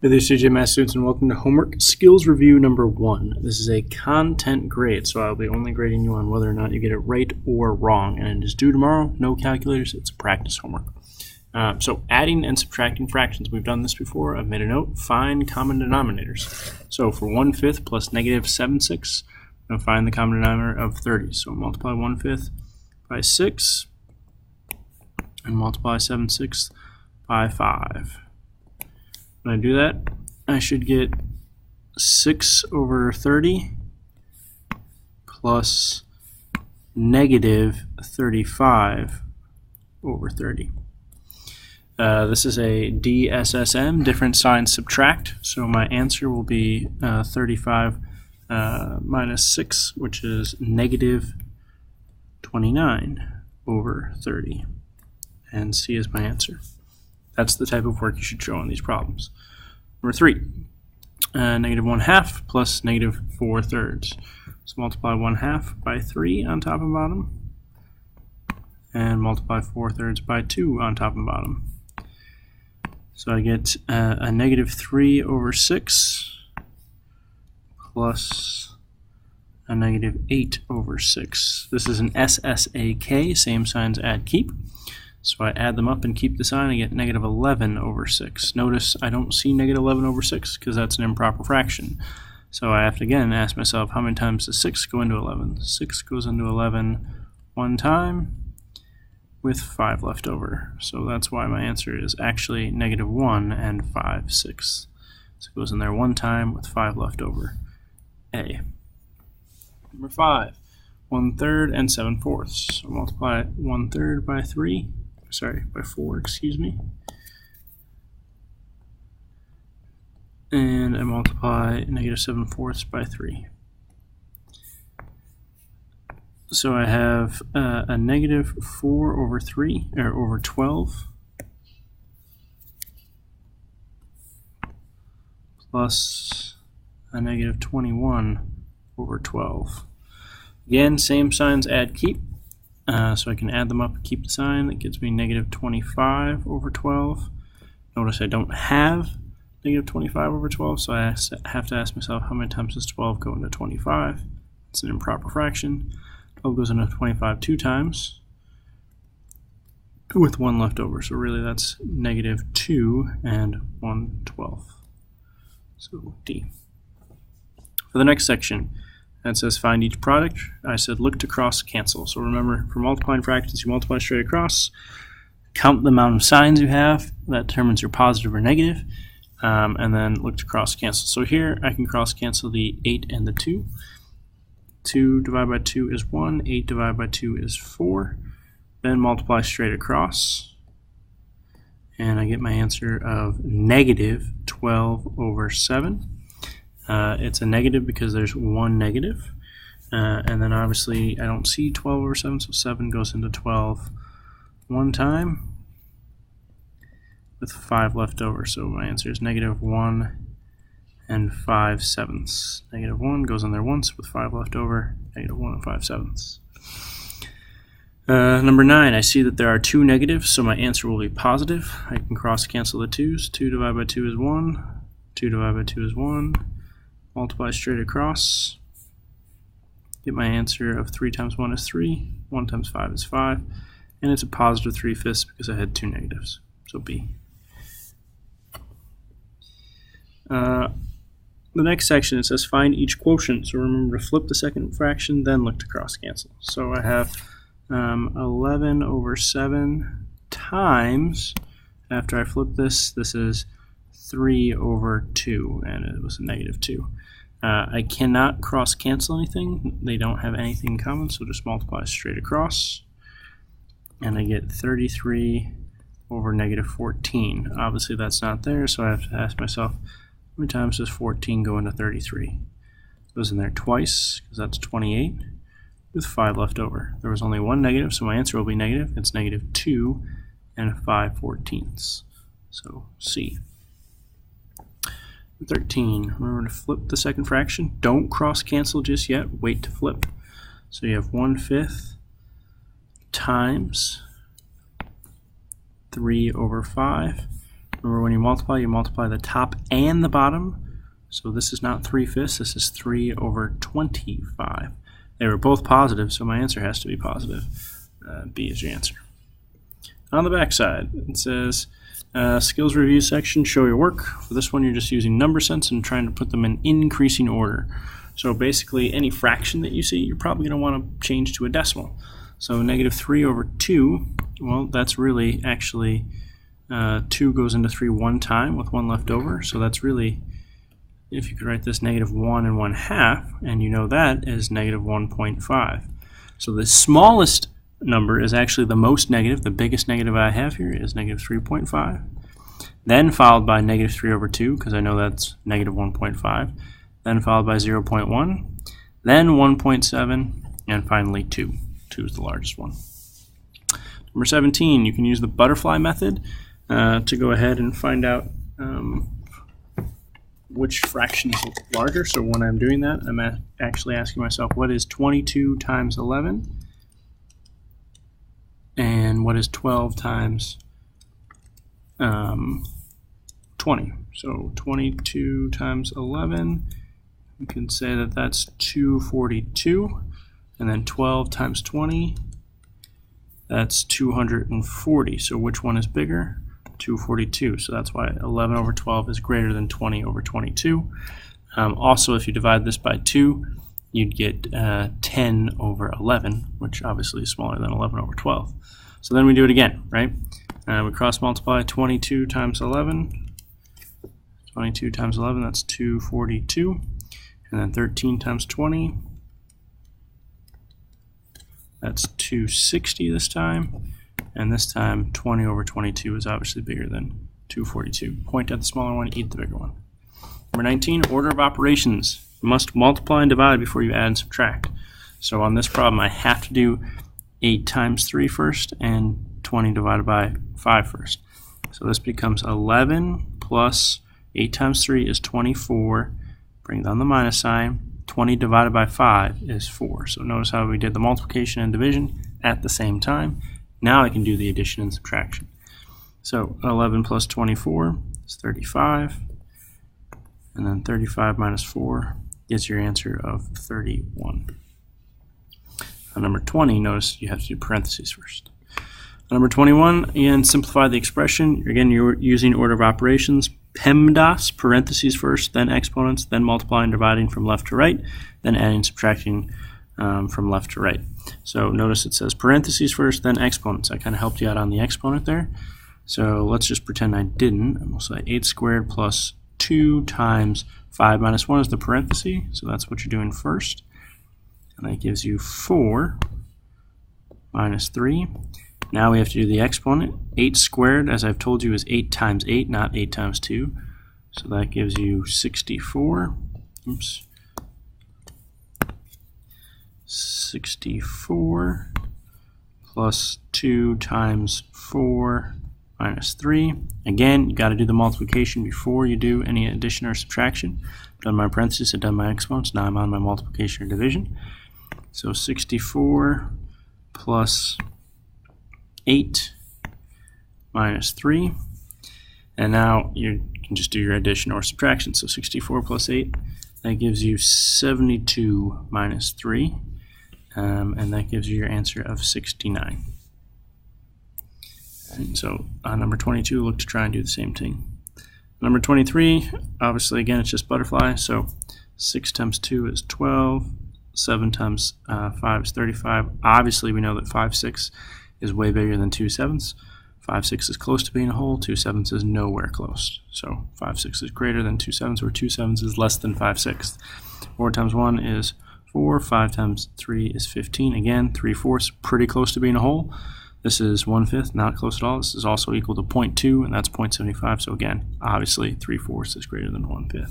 Hey there, CJ Math students, and welcome to Homework Skills Review number 1. This is a content grade, so I'll be only grading you on whether or not you get it right or wrong. And it is due tomorrow, no calculators, it's practice homework. So adding and subtracting fractions, we've done this before. I've made a note, find common denominators. So for 1/5 plus negative 7/6, I'm going to find the common denominator of 30. So multiply 1/5 by 6, and multiply 7/6 by 5. When I do that, I should get 6 over 30 plus negative 35 over 30. This is a DSSM, different sign subtract, so my answer will be 35 minus 6, which is negative 29 over 30. And C is my answer. That's the type of work you should show on these problems. Number 3, negative 1/2 plus negative 4/3. So multiply 1/2 by 3 on top and bottom, and multiply 4/3 by 2 on top and bottom. So I get a negative 3 over 6 plus a negative 8 over 6. This is an SSAK, same signs, add, keep. So I add them up and keep the sign, I get negative 11 over 6. Notice I don't see negative 11 over 6 because that's an improper fraction. So I have to again ask myself, how many times does 6 go into 11? 6 goes into 11 one time with 5 left over. So that's why my answer is actually negative 1 and 5/6. So it goes in there one time with 5 left over. A. Number 5, 1/3 and 7/4. So multiply 1/3 by 4, excuse me. And I multiply negative 7/4 by 3. So I have a negative 4 over 3, or over 12, plus a negative 21 over 12. Again, same signs, add, keep. So I can add them up and keep the sign. That gives me negative 25 over 12. Notice I don't have negative 25 over 12, so I have to ask myself, how many times does 12 go into 25? It's an improper fraction. 12 goes into 25 2 times, with 1 left over. So really that's negative 2 and 1/12. So D. For the next section, that says find each product. I said look to cross cancel. So remember, for multiplying fractions, you multiply straight across, count the amount of signs you have, that determines your positive or negative, and then look to cross cancel. So here I can cross cancel the 8 and the 2. 2 divided by 2 is 1, 8 divided by 2 is 4. Then multiply straight across, and I get my answer of negative 12 over 7. It's a negative because there's one negative, and then obviously I don't see 12 over 7, so 7 goes into 12 one time with 5 left over. So my answer is negative 1 and 5/7. Negative 1 goes in there once with 5 left over, negative 1 and 5/7. Number 9, I see that there are 2 negatives, so my answer will be positive. I can cross cancel the 2's. 2 divided by 2 is 1, 2 divided by 2 is 1. Multiply straight across, get my answer of 3 times 1 is 3, 1 times 5 is 5, and it's a positive 3/5 because I had 2 negatives, so B. The next section, it says find each quotient, so remember to flip the second fraction, then look to cross cancel. So I have 11 over 7 times, after I flip this is 3 over 2, and it was a negative 2. I cannot cross cancel anything. They don't have anything in common, so just multiply straight across, and I get 33 over negative 14. Obviously that's not there, so I have to ask myself, how many times does 14 go into 33? It goes in there twice, because that's 28, with 5 left over. There was only one negative, so my answer will be negative. It's negative 2 and 5/14. So C. 13, remember to flip the second fraction. Don't cross cancel just yet, wait to flip. So you have 1/5 times 3 over 5 Remember, when you multiply the top and the bottom. So this is not 3/5, this is 3 over 25. They were both positive, so my answer has to be positive. B is your answer. On the back side, it says, skills review section, show your work. For this one, you're just using number sense and trying to put them in increasing order. So basically, any fraction that you see, you're probably going to want to change to a decimal. So -3 over 2, well, that's really actually 2 goes into 3 one time with 1 left over. So that's really, if you could write this, -1 and 1/2, and you know that is -1.5. So the smallest number is actually the most negative. The biggest negative I have here is -3.5. Then followed by -3 over 2, because I know that's -1.5. Then followed by 0.1, then 1.7, and finally 2. 2 is the largest one. Number 17, you can use the butterfly method to go ahead and find out which fraction is larger. So when I'm doing that, I'm actually asking myself, what is 22 times 11? And what is 12 times 20? So 22 times 11, you can say that that's 242. And then 12 times 20, that's 240. So which one is bigger? 242. So that's why 11 over 12 is greater than 20 over 22. Also, if you divide this by 2, you'd get 10 over 11, which obviously is smaller than 11 over 12. So then we do it again, right? We cross multiply 22 times 11. 22 times 11, that's 242. And then 13 times 20, that's 260 this time. And this time, 20 over 22 is obviously bigger than 242. Point at the smaller one, eat the bigger one. Number 19, order of operations. You must multiply and divide before you add and subtract. So on this problem, I have to do 8 times 3 first and 20 divided by 5 first. So this becomes 11 plus 8 times 3 is 24. Bring down the minus sign. 20 divided by 5 is 4. So notice how we did the multiplication and division at the same time. Now I can do the addition and subtraction. So 11 plus 24 is 35. And then 35 minus 4 gives your answer of 31. On number 20, notice you have to do parentheses first. On number 21, again, simplify the expression. Again, you're using order of operations. PEMDAS, parentheses first, then exponents, then multiplying, dividing from left to right, then adding, subtracting from left to right. So notice it says parentheses first, then exponents. I kind of helped you out on the exponent there. So let's just pretend I didn't. And we'll say 8 squared plus 2 times 5 minus 1 is the parenthesis. So that's what you're doing first. And that gives you 4 minus 3. Now we have to do the exponent. 8 squared, as I've told you, is 8 times 8, not 8 times 2. So that gives you 64. Oops. 64 plus 2 times 4 minus 3. Again, you got to do the multiplication before you do any addition or subtraction. I've done my parentheses, I've done my exponents. Now I'm on my multiplication or division. So 64 plus 8 minus 3. And now you can just do your addition or subtraction. So 64 plus 8, that gives you 72 minus 3. And that gives you your answer of 69. And so on number 22, look to try and do the same thing. Number 23, obviously, again, it's just butterfly. So 6 times 2 is 12. 7 times 5 is 35. Obviously, we know that 5 6 is way bigger than 2 7s. 5 6 is close to being a whole. 2 7s is nowhere close. So 5 6 is greater than 2 7s, where 2 7s is less than 5 6. 4 times 1 is 4. 5 times 3 is 15. Again, 3/4, pretty close to being a whole. This is 1/5, not close at all. This is also equal to 0.2, and that's 0.75. So again, obviously 3/4 is greater than 1/5.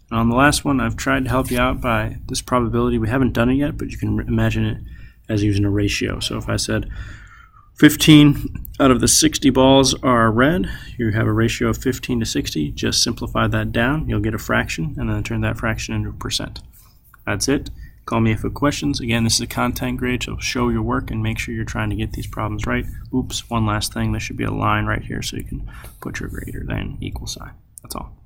And on the last one, I've tried to help you out by this probability. We haven't done it yet, but you can imagine it as using a ratio. So if I said 15 out of the 60 balls are red, you have a ratio of 15 to 60. Just simplify that down. You'll get a fraction, and then turn that fraction into a percent. That's it. Call me if you have questions. Again, this is a content grade, so show your work and make sure you're trying to get these problems right. Oops, one last thing. There should be a line right here so you can put your greater than equal sign. That's all.